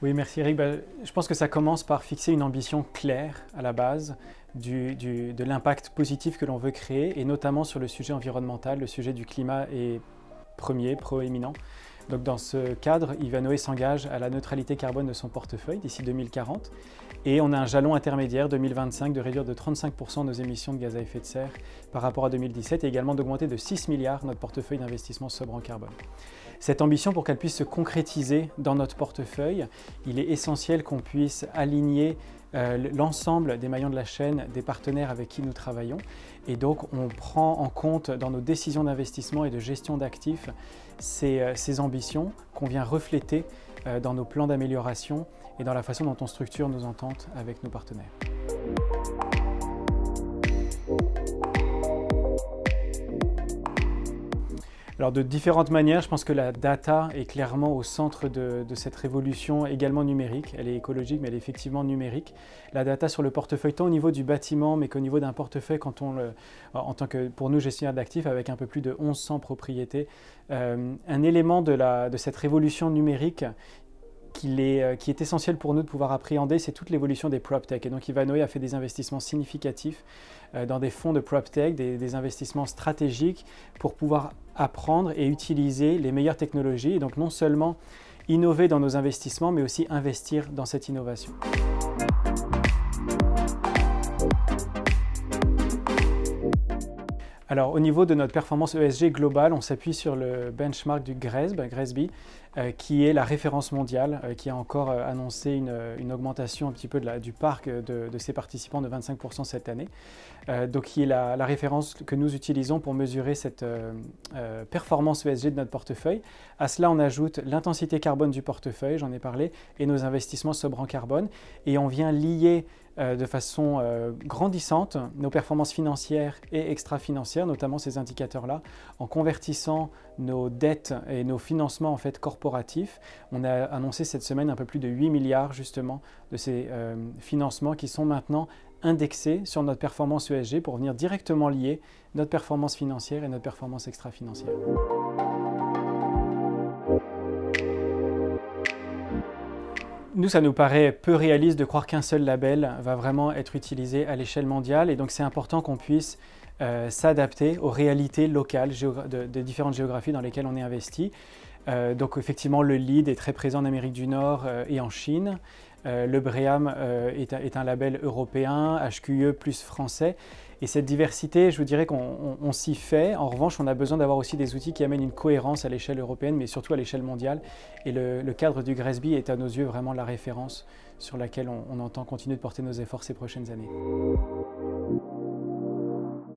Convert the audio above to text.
Oui, merci Eric. Je pense que ça commence par fixer une ambition claire à la base de l'impact positif que l'on veut créer, et notamment sur le sujet environnemental. Le sujet du climat est proéminent. Donc dans ce cadre, Ivanhoé s'engage à la neutralité carbone de son portefeuille d'ici 2040, et on a un jalon intermédiaire 2025 de réduire de 35% nos émissions de gaz à effet de serre par rapport à 2017, et également d'augmenter de 6 milliards notre portefeuille d'investissement sobre en carbone. Cette ambition, pour qu'elle puisse se concrétiser dans notre portefeuille, il est essentiel qu'on puisse aligner l'ensemble des maillons de la chaîne des partenaires avec qui nous travaillons. Et donc, on prend en compte dans nos décisions d'investissement et de gestion d'actifs ces ambitions qu'on vient refléter dans nos plans d'amélioration et dans la façon dont on structure nos ententes avec nos partenaires. Alors de différentes manières, je pense que la data est clairement au centre de cette révolution également numérique. Elle est écologique, mais elle est effectivement numérique. La data sur le portefeuille, tant au niveau du bâtiment, mais qu'au niveau d'un portefeuille, en tant que, pour nous, gestionnaires d'actifs, avec un peu plus de 1100 propriétés. Un élément de cette révolution numérique qui est essentiel pour nous de pouvoir appréhender, c'est toute l'évolution des PropTech. Et donc Ivanhoé a fait des investissements significatifs dans des fonds de PropTech, des investissements stratégiques pour pouvoir apprendre et utiliser les meilleures technologies. Et donc non seulement innover dans nos investissements, mais aussi investir dans cette innovation. Alors, au niveau de notre performance ESG globale, on s'appuie sur le benchmark du GRESB, qui est la référence mondiale, qui a encore annoncé une augmentation un petit peu du parc de ses participants de 25% cette année. Donc, qui est la référence que nous utilisons pour mesurer cette performance ESG de notre portefeuille. À cela, on ajoute l'intensité carbone du portefeuille, j'en ai parlé, et nos investissements sobres en carbone. Et on vient lier de façon grandissante nos performances financières et extra-financières, notamment ces indicateurs-là, en convertissant nos dettes et nos financements en fait corporatifs. On a annoncé cette semaine un peu plus de 8 milliards justement de ces financements qui sont maintenant indexés sur notre performance ESG pour venir directement lier notre performance financière et notre performance extra-financière. Nous, ça nous paraît peu réaliste de croire qu'un seul label va vraiment être utilisé à l'échelle mondiale, et donc c'est important qu'on puisse s'adapter aux réalités locales des différentes géographies dans lesquelles on est investi. Donc effectivement, le LEED est très présent en Amérique du Nord et en Chine. Le BREEAM est un label européen, HQE plus français. Et cette diversité, je vous dirais qu'on s'y fait. En revanche, on a besoin d'avoir aussi des outils qui amènent une cohérence à l'échelle européenne, mais surtout à l'échelle mondiale. Et le cadre du GRESB est à nos yeux vraiment la référence sur laquelle on entend continuer de porter nos efforts ces prochaines années.